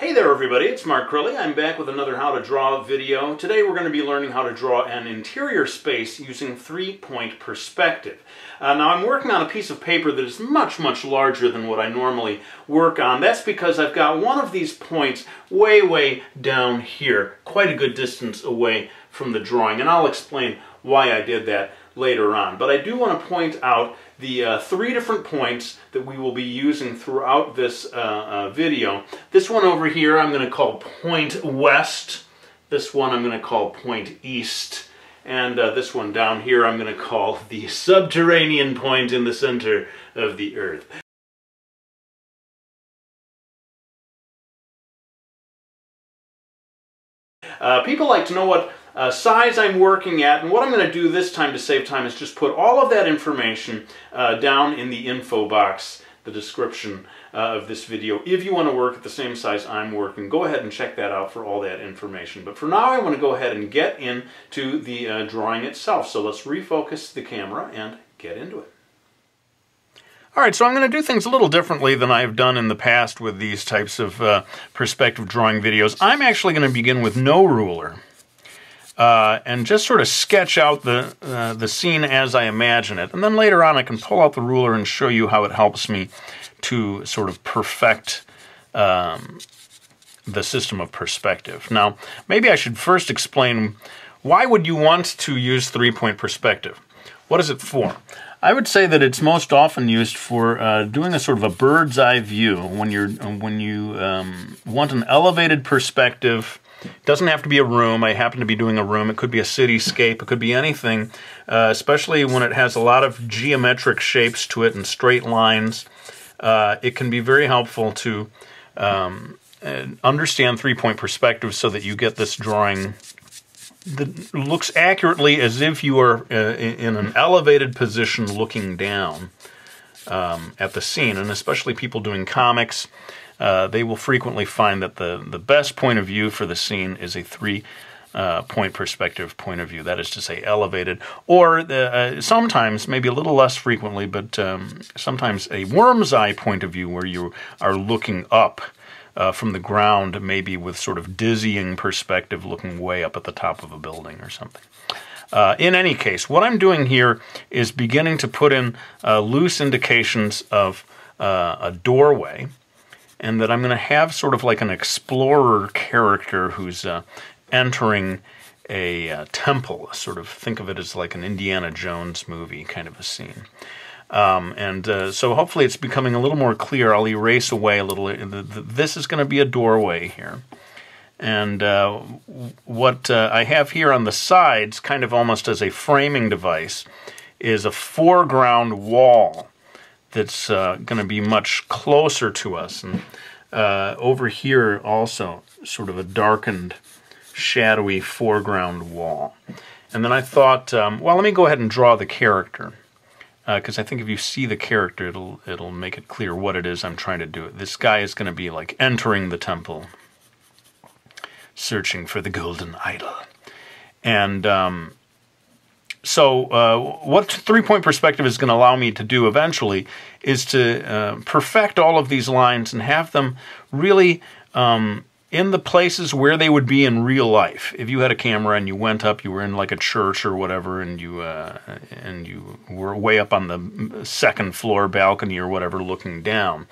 Hey there everybody, it's markcrilley. I'm back with another how to draw video. Today we're going to be learning how to draw an interior space using three-point perspective. Now I'm working on a piece of paper that is much larger than what I normally work on. That's because I've got one of these points way down here, quite a good distance away from the drawing, and I'll explain why I did that later on. But I do want to point out the three different points that we will be using throughout this video. This one over here I'm going to call point west. This one I'm going to call point east. And this one down here I'm going to call the subterranean point in the center of the earth. People like to know what size I'm working at, and what I'm going to do this time to save time is just put all of that information down in the info box, the description of this video. If you want to work at the same size I'm working, go ahead and check that out for all that information. But for now I want to go ahead and get into the drawing itself. So let's refocus the camera and get into it. Alright, so I'm going to do things a little differently than I've done in the past with these types of perspective drawing videos. I'm actually going to begin with no ruler and just sort of sketch out the scene as I imagine it. And then later on I can pull out the ruler and show you how it helps me to sort of perfect the system of perspective. Now, maybe I should first explain why would you want to use three-point perspective? What is it for? I would say that it's most often used for doing a sort of a bird's eye view when you want an elevated perspective. It doesn't have to be a room. I happen to be doing a room. It could be a cityscape. It could be anything, especially when it has a lot of geometric shapes to it and straight lines. It can be very helpful to understand three-point perspective so that you get this drawing that looks accurately as if you are in an elevated position looking down at the scene. And especially people doing comics, they will frequently find that the best point of view for the scene is a three-point perspective point of view. That is to say, elevated. Or sometimes, maybe a little less frequently, but sometimes a worm's eye point of view where you are looking up from the ground, maybe with sort of dizzying perspective, looking way up at the top of a building or something. In any case, what I'm doing here is beginning to put in loose indications of a doorway, and that I'm going to have sort of like an explorer character who's entering a temple. Sort of think of it as like an Indiana Jones movie kind of a scene. So hopefully it's becoming a little more clear. I'll erase away a little. This is going to be a doorway here. And what I have here on the sides, kind of almost as a framing device, is a foreground wall that's going to be much closer to us. And over here also, sort of a darkened, shadowy foreground wall. And then I thought, well, let me go ahead and draw the character. Because I think if you see the character, it'll make it clear what it is I'm trying to do. This guy is going to be like entering the temple, searching for the golden idol. And so what three-point perspective is going to allow me to do eventually is to perfect all of these lines and have them really in the places where they would be in real life. If you had a camera and you went up, you were in like a church or whatever, and you were way up on the second floor balcony or whatever looking down.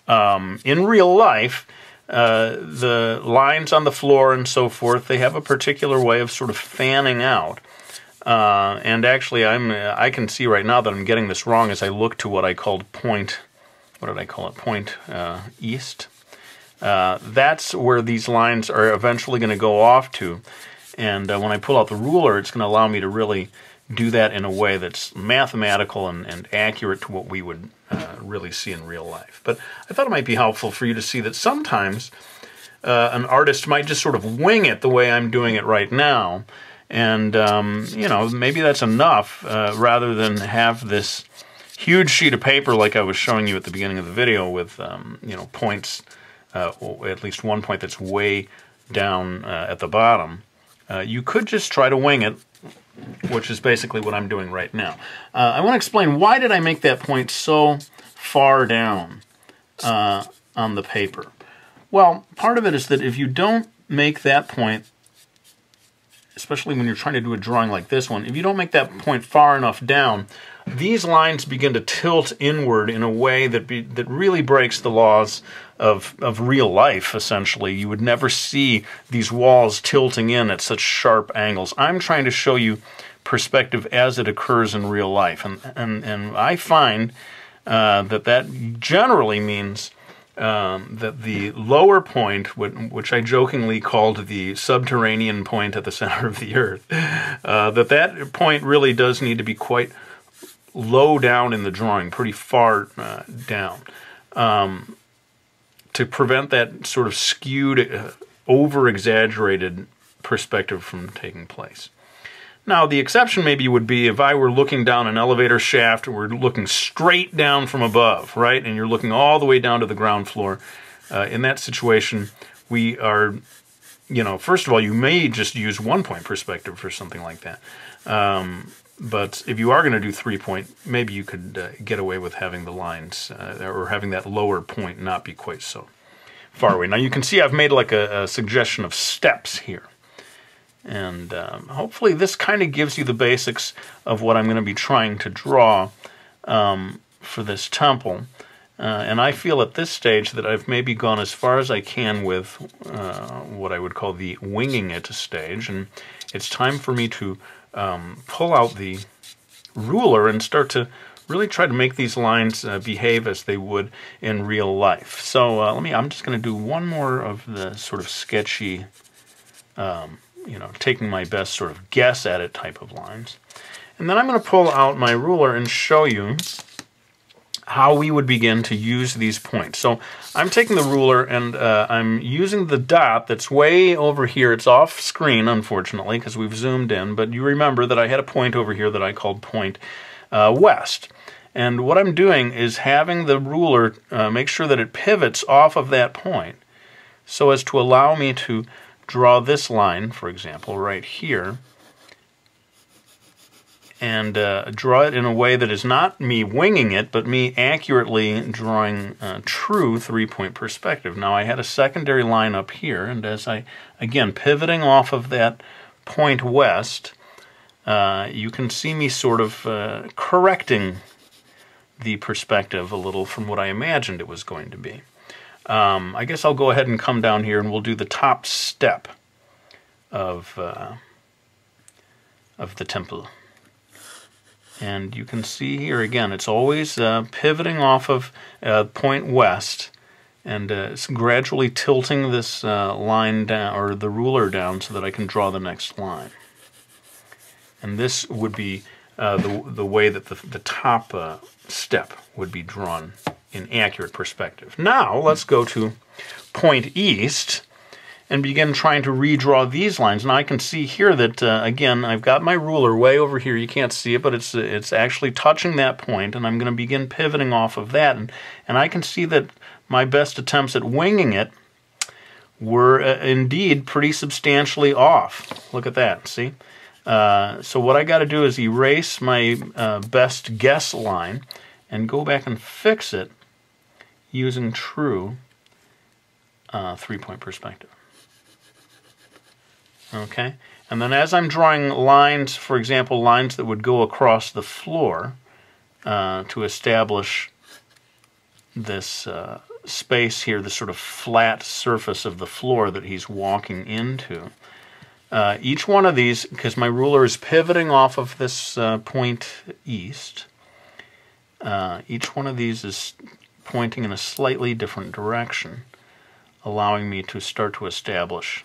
In real life, the lines on the floor and so forth, they have a particular way of sort of fanning out. And actually, I can see right now that I'm getting this wrong as I look to what I called point, what did I call it, point east. That's where these lines are eventually going to go off to, and when I pull out the ruler, it's going to allow me to really do that in a way that's mathematical and accurate to what we would really see in real life. But I thought it might be helpful for you to see that sometimes an artist might just sort of wing it the way I'm doing it right now, and you know, maybe that's enough rather than have this huge sheet of paper like I was showing you at the beginning of the video with you know, points. At least one point that's way down at the bottom. You could just try to wing it, which is basically what I'm doing right now. I want to explain why did I make that point so far down on the paper. Well, part of it is that if you don't make that point, especially when you're trying to do a drawing like this one, if you don't make that point far enough down, these lines begin to tilt inward in a way that really breaks the laws of real life, essentially. You would never see these walls tilting in at such sharp angles. I'm trying to show you perspective as it occurs in real life, and I find that generally means that the lower point, which I jokingly called the subterranean point at the center of the Earth, that point really does need to be quite low down in the drawing, pretty far down, to prevent that sort of skewed, over-exaggerated perspective from taking place. Now, the exception maybe would be if I were looking down an elevator shaft and we're looking straight down from above, right? And you're looking all the way down to the ground floor. In that situation, we are, first of all, you may just use 1-point perspective for something like that. But if you are going to do 3-point, maybe you could get away with having the lines or having that lower point not be quite so far away. Now, you can see I've made like a suggestion of steps here. And hopefully this kind of gives you the basics of what I'm going to be trying to draw for this temple. And I feel at this stage that I've maybe gone as far as I can with what I would call the winging it stage. And it's time for me to pull out the ruler and start to really try to make these lines behave as they would in real life. So I'm just going to do one more of the sort of sketchy, taking my best sort of guess at it type of lines. And then I'm going to pull out my ruler and show you how we would begin to use these points. So I'm taking the ruler and I'm using the dot that's way over here. It's off screen, unfortunately, because we've zoomed in, but you remember that I had a point over here that I called point west. And what I'm doing is having the ruler make sure that it pivots off of that point so as to allow me to draw this line, for example, right here, and draw it in a way that is not me winging it, but me accurately drawing true 3-point perspective. Now, I had a secondary line up here, and as I, again, pivoting off of that point west, you can see me sort of correcting the perspective a little from what I imagined it was going to be. I guess I'll go ahead and come down here and we'll do the top step of the temple. And you can see here again, it's always pivoting off of point west and it's gradually tilting this line down, or the ruler down, so that I can draw the next line. And this would be the way that the top step would be drawn in accurate perspective. Now let's go to point east and begin trying to redraw these lines. Now I can see here that again I've got my ruler way over here. You can't see it, but it's actually touching that point, and I'm going to begin pivoting off of that. And I can see that my best attempts at winging it were indeed pretty substantially off. Look at that, see? So what I got to do is erase my best guess line and go back and fix it using true 3-point perspective. Okay, and then as I'm drawing lines, for example, lines that would go across the floor to establish this space here, this sort of flat surface of the floor that he's walking into. Each one of these, because my ruler is pivoting off of this point east, each one of these is pointing in a slightly different direction, allowing me to start to establish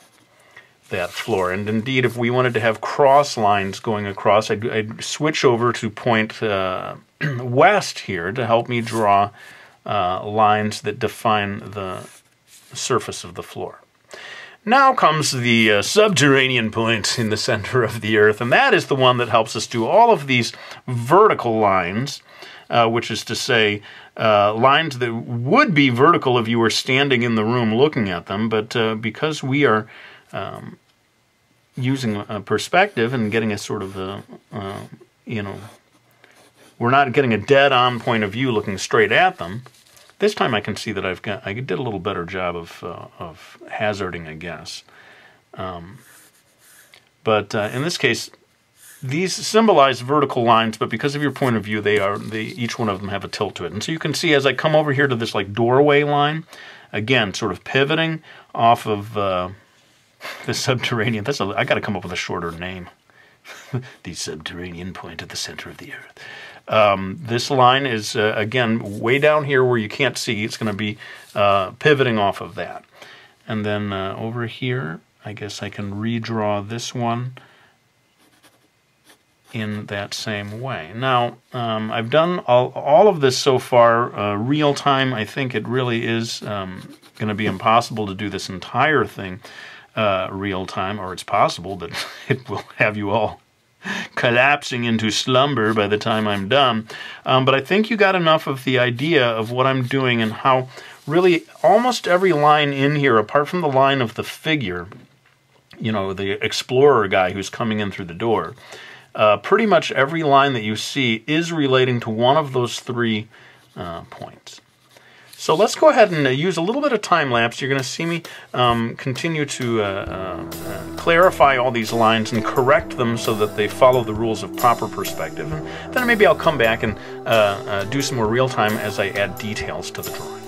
that floor. And indeed, if we wanted to have cross lines going across, I'd switch over to point west here to help me draw lines that define the surface of the floor. Now comes the subterranean point in the center of the Earth, and that is the one that helps us do all of these vertical lines, which is to say lines that would be vertical if you were standing in the room looking at them, but because we are using a perspective and getting a sort of a, we're not getting a dead-on point of view looking straight at them, This time I can see that I did a little better job of hazarding a guess. But in this case, these symbolize vertical lines, but because of your point of view, each one of them have a tilt to it. And so you can see as I come over here to this like doorway line, again, sort of pivoting off of the subterranean. I got to come up with a shorter name. The subterranean point at the center of the earth. This line is, again, way down here where you can't see. It's going to be pivoting off of that. And then over here, I guess I can redraw this one in that same way. Now, I've done all of this so far real time. I think it really is going to be impossible to do this entire thing real time, or it's possible, but it will have you all collapsing into slumber by the time I'm done. But I think you got enough of the idea of what I'm doing and how really almost every line in here, apart from the line of the figure, you know, the explorer guy who's coming in through the door, pretty much every line that you see is relating to one of those 3 points. So let's go ahead and use a little bit of time lapse. You're going to see me continue to clarify all these lines and correct them so that they follow the rules of proper perspective. And then maybe I'll come back and do some more real time as I add details to the drawing.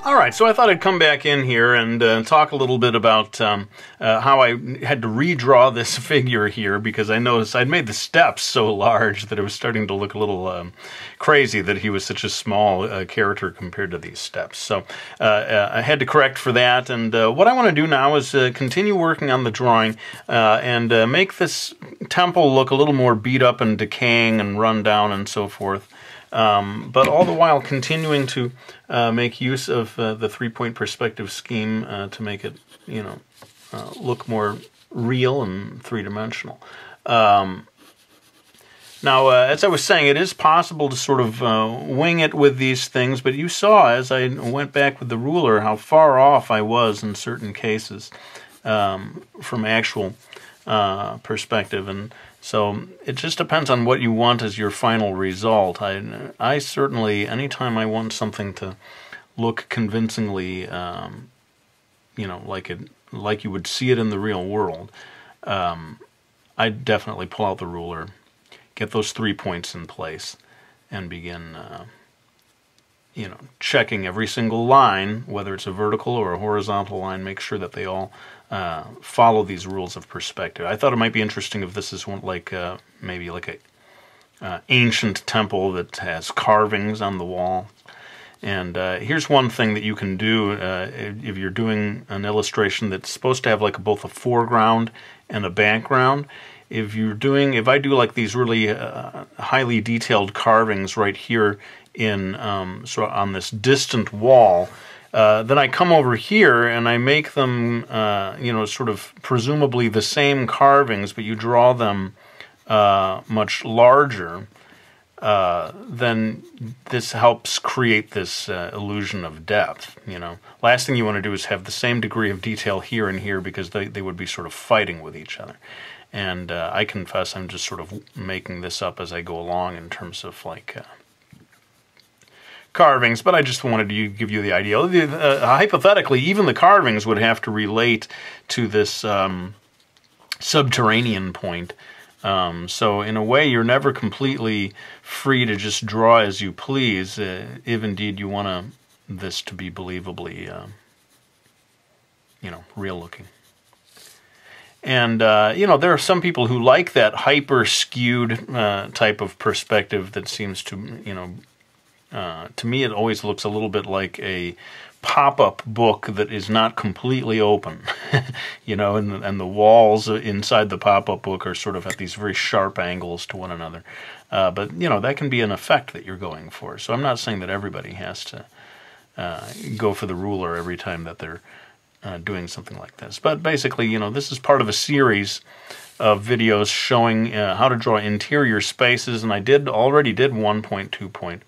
Alright, so I thought I'd come back in here and talk a little bit about how I had to redraw this figure here, because I noticed I'd made the steps so large that it was starting to look a little crazy that he was such a small character compared to these steps. So I had to correct for that, and what I want to do now is continue working on the drawing and make this temple look a little more beat up and decaying and run down and so forth. But all the while continuing to make use of the 3-point perspective scheme to make it, you know, look more real and 3-dimensional. Now, as I was saying, it is possible to sort of wing it with these things, but you saw as I went back with the ruler how far off I was in certain cases from actual perspective, and so it just depends on what you want as your final result. I certainly, anytime I want something to look convincingly, you know, like you would see it in the real world, I definitely pull out the ruler, get those 3 points in place, and begin, you know, checking every single line, whether it's a vertical or a horizontal line, make sure that they all follow these rules of perspective. I thought it might be interesting if this is one like maybe like a ancient temple that has carvings on the wall. And here's one thing that you can do if you're doing an illustration that's supposed to have like both a foreground and a background. If I do like these really highly detailed carvings right here in sort of on this distant wall, then I come over here and I make them, you know, sort of presumably the same carvings, but you draw them much larger. Then this helps create this illusion of depth. You know, last thing you want to do is have the same degree of detail here and here, because they would be sort of fighting with each other. And I confess I'm just sort of making this up as I go along in terms of like carvings, but I just wanted to give you the idea. Hypothetically, even the carvings would have to relate to this subterranean point. So in a way, you're never completely free to just draw as you please, if indeed you want this to be believably, you know, real-looking. And, you know, there are some people who like that hyper-skewed type of perspective that seems to, you know, to me it always looks a little bit like a pop-up book that is not completely open, you know, and the walls inside the pop-up book are sort of at these very sharp angles to one another. But, you know, that can be an effect that you're going for. So I'm not saying that everybody has to go for the ruler every time that they're doing something like this. But basically, you know, this is part of a series of videos showing how to draw interior spaces, and I already did 1.2 point,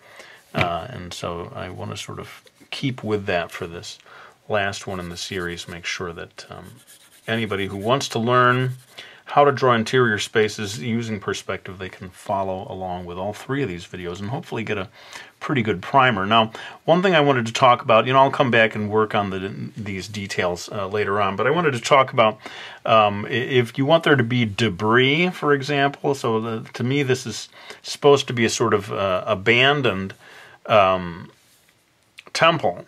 and so I want to sort of keep with that for this last one in the series. Make sure that anybody who wants to learn how to draw interior spaces using perspective, they can follow along with all three of these videos and hopefully get a pretty good primer. Now, one thing I wanted to talk about, I'll come back and work on these details later on, but I wanted to talk about if you want there to be debris, for example. So to me, this is supposed to be a sort of abandoned temple.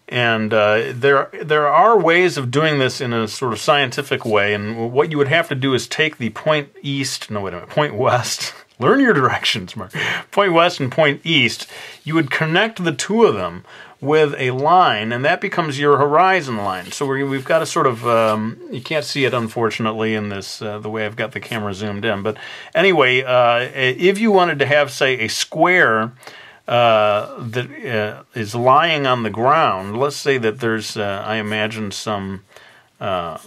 And there are ways of doing this in a sort of scientific way, and what you would have to do is take the point west, learn your directions, Mark, point west and point east. You would connect the two of them with a line, and that becomes your horizon line. So we've got a sort of, you can't see it unfortunately in this, the way I've got the camera zoomed in, but anyway, if you wanted to have, say, a square that is lying on the ground. Let's say that there's, I imagine some, I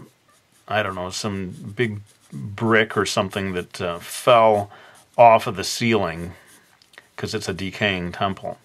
don't know, some big brick or something that fell off of the ceiling because it's a decaying temple.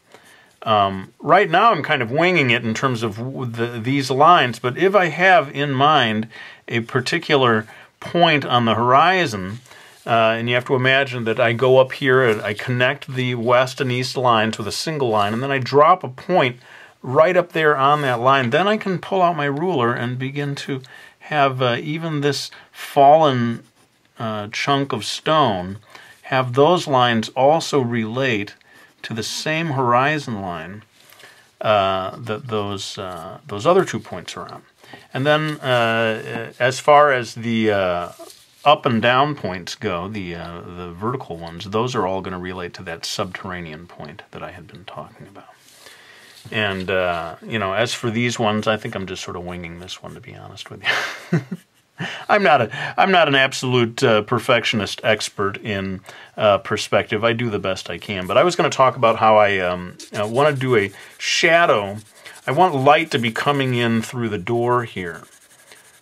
Right now I'm kind of winging it in terms of these lines, but if I have in mind a particular point on the horizon, and you have to imagine that I go up here and I connect the west and east lines with a single line, and then I drop a point right up there on that line. Then I can pull out my ruler and begin to have even this fallen chunk of stone, have those lines also relate to the same horizon line that those other 2 points are on. And then as far as the up and down points go, the vertical ones, those are all going to relate to that subterranean point that I had been talking about. And, as for these ones, I think I'm just sort of winging this one, to be honest with you. I'm not an absolute perfectionist expert in perspective. I do the best I can. But I was going to talk about how I want to do a shadow. I want light to be coming in through the door here,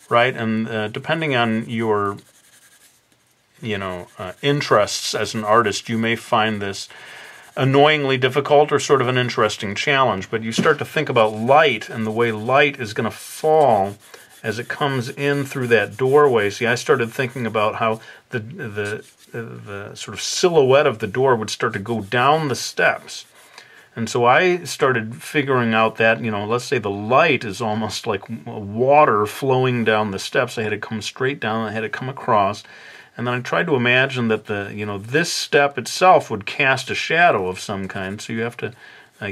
right? And depending on your interests as an artist, you may find this annoyingly difficult or sort of an interesting challenge, but you start to think about light and the way light is going to fall as it comes in through that doorway. See, I started thinking about how the sort of silhouette of the door would start to go down the steps. And so I started figuring out that, let's say the light is almost like water flowing down the steps. I had to come straight down, I had to come across. And then I tried to imagine that this step itself would cast a shadow of some kind, so you have to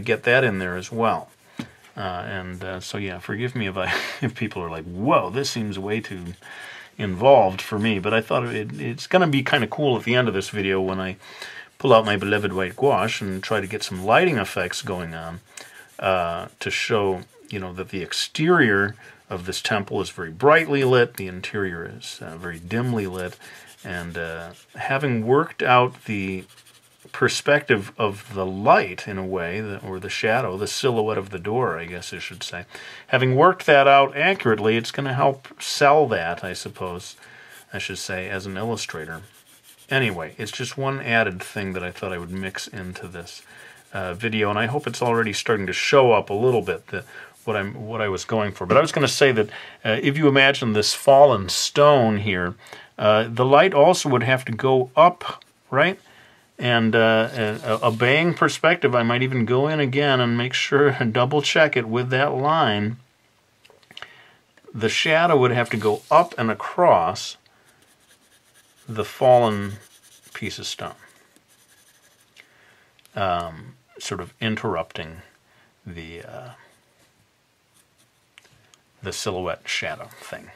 get that in there as well. So yeah, forgive me if people are like, whoa, this seems way too involved for me, but I thought it's going to be kind of cool at the end of this video when I pull out my beloved white gouache and try to get some lighting effects going on to show, that the exterior of this temple is very brightly lit, the interior is very dimly lit. And having worked out the perspective of the light in a way, or the shadow, the silhouette of the door, I guess I should say, having worked that out accurately, it's going to help sell that, I suppose, I should say, as an illustrator. Anyway, it's just one added thing that I thought I would mix into this video, and I hope it's already starting to show up a little bit, what I was going for. But I was going to say that if you imagine this fallen stone here, the light also would have to go up, right? And obeying perspective, I might even go in again and make sure and double check it with that line. The shadow would have to go up and across the fallen piece of stone, sort of interrupting the silhouette shadow thing.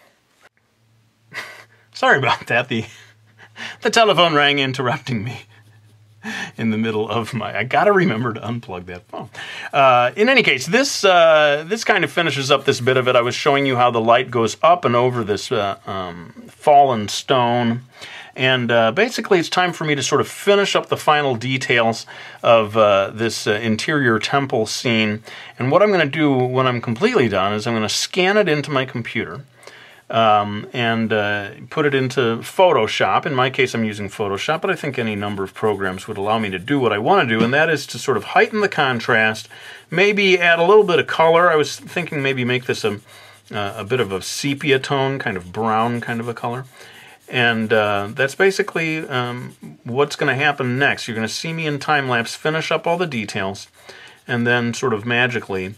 Sorry about that. The telephone rang, interrupting me in the middle of my... I gotta remember to unplug that phone. In any case, this kind of finishes up this bit of it. I was showing you how the light goes up and over this fallen stone. And basically, it's time for me to sort of finish up the final details of this interior temple scene. And what I'm going to do when I'm completely done is I'm going to scan it into my computer. and put it into Photoshop. In my case, I'm using Photoshop, but I think any number of programs would allow me to do what I want to do, and that is to sort of heighten the contrast, maybe add a little bit of color. I was thinking maybe make this a bit of a sepia tone, kind of brown kind of a color. And that's basically what's going to happen next. You're going to see me in time-lapse finish up all the details, and then sort of magically,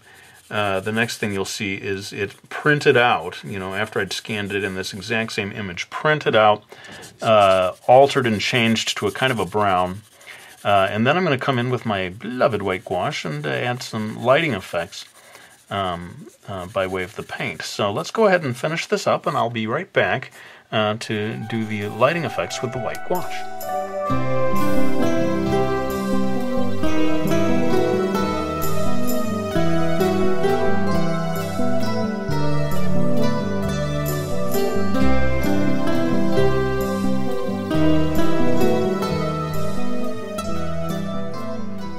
the next thing you'll see is it printed out, you know, after I'd scanned it in this exact same image, printed out, altered and changed to a kind of a brown. And then I'm going to come in with my beloved white gouache and add some lighting effects by way of the paint. So let's go ahead and finish this up, and I'll be right back to do the lighting effects with the white gouache.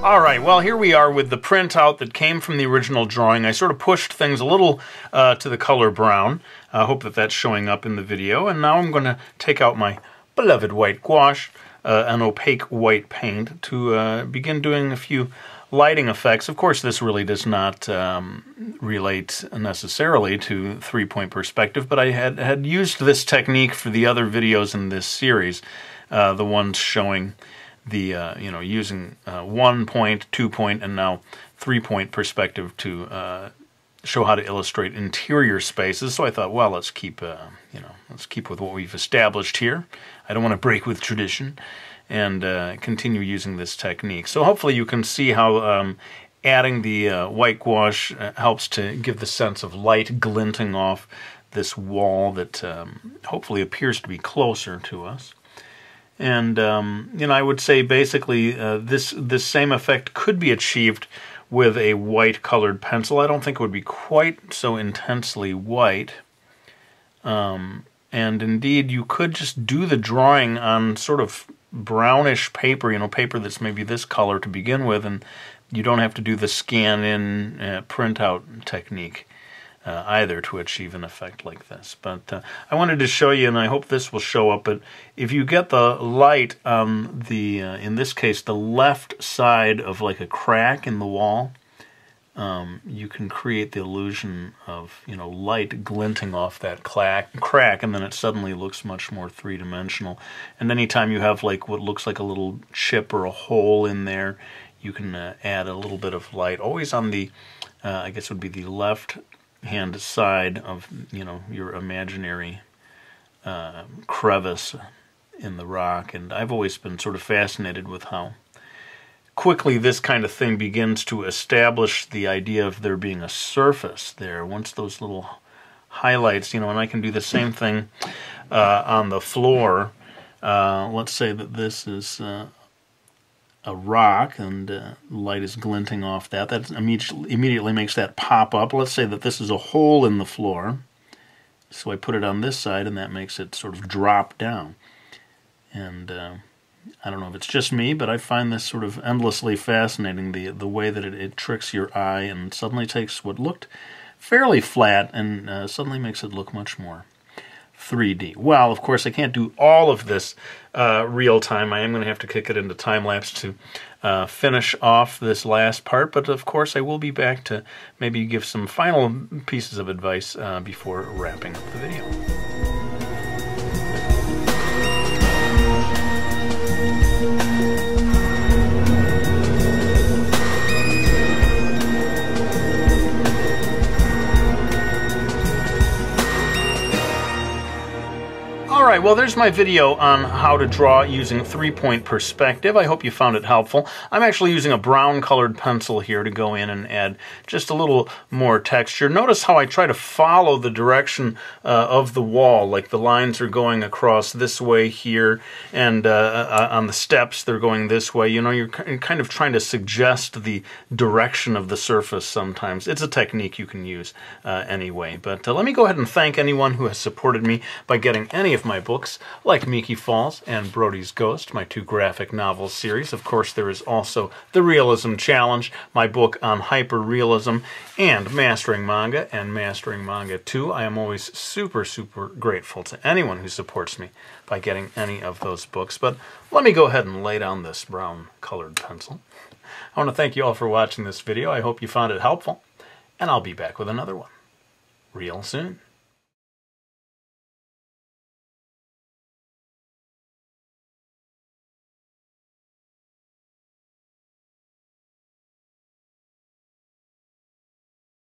Alright, well here we are with the printout that came from the original drawing. I sort of pushed things a little to the color brown. I hope that that's showing up in the video. And now I'm going to take out my beloved white gouache, an opaque white paint, to begin doing a few lighting effects. Of course, this really does not relate necessarily to three-point perspective, but I had used this technique for the other videos in this series, the ones showing the using 1 point, 2 point, and now 3-point perspective to show how to illustrate interior spaces. So I thought, well, let's keep let's keep with what we've established here. I don't want to break with tradition, and continue using this technique. So hopefully you can see how adding the white gouache helps to give the sense of light glinting off this wall that hopefully appears to be closer to us. And I would say basically this same effect could be achieved with a white colored pencil. I don't think it would be quite so intensely white. And indeed, you could just do the drawing on sort of brownish paper, paper that's maybe this color to begin with, and you don't have to do the scan-in printout technique either to achieve an effect like this. But I wanted to show you, and I hope this will show up, but if you get the light on the, in this case, the left side of like a crack in the wall, you can create the illusion of, light glinting off that crack, and then it suddenly looks much more three-dimensional. And anytime you have like what looks like a little chip or a hole in there, you can add a little bit of light, always on the, I guess it would be the left hand side of your imaginary crevice in the rock. And I've always been sort of fascinated with how quickly this kind of thing begins to establish the idea of there being a surface there. Once those little highlights, and I can do the same thing on the floor. Let's say that this is a rock, and light is glinting off that. That immediately makes that pop up. Let's say that this is a hole in the floor. So I put it on this side, and that makes it sort of drop down. And I don't know if it's just me, but I find this sort of endlessly fascinating, the way that it tricks your eye and suddenly takes what looked fairly flat and suddenly makes it look much more 3D. Well, of course, I can't do all of this real time. I am going to have to kick it into time-lapse to finish off this last part, but of course I will be back to maybe give some final pieces of advice before wrapping up the video. Alright, well there's my video on how to draw using three-point perspective. I hope you found it helpful. I'm actually using a brown colored pencil here to go in and add just a little more texture. Notice how I try to follow the direction of the wall, like the lines are going across this way here, and on the steps they're going this way. You're kind of trying to suggest the direction of the surface sometimes. It's a technique you can use anyway. But let me go ahead and thank anyone who has supported me by getting any of my books books like Miki Falls and Brody's Ghost, my 2 graphic novel series. Of course, there is also the Realism Challenge, my book on hyper-realism, and Mastering Manga and Mastering Manga 2. I am always super, super grateful to anyone who supports me by getting any of those books. But let me go ahead and lay down this brown-colored pencil. I want to thank you all for watching this video. I hope you found it helpful, and I'll be back with another one real soon.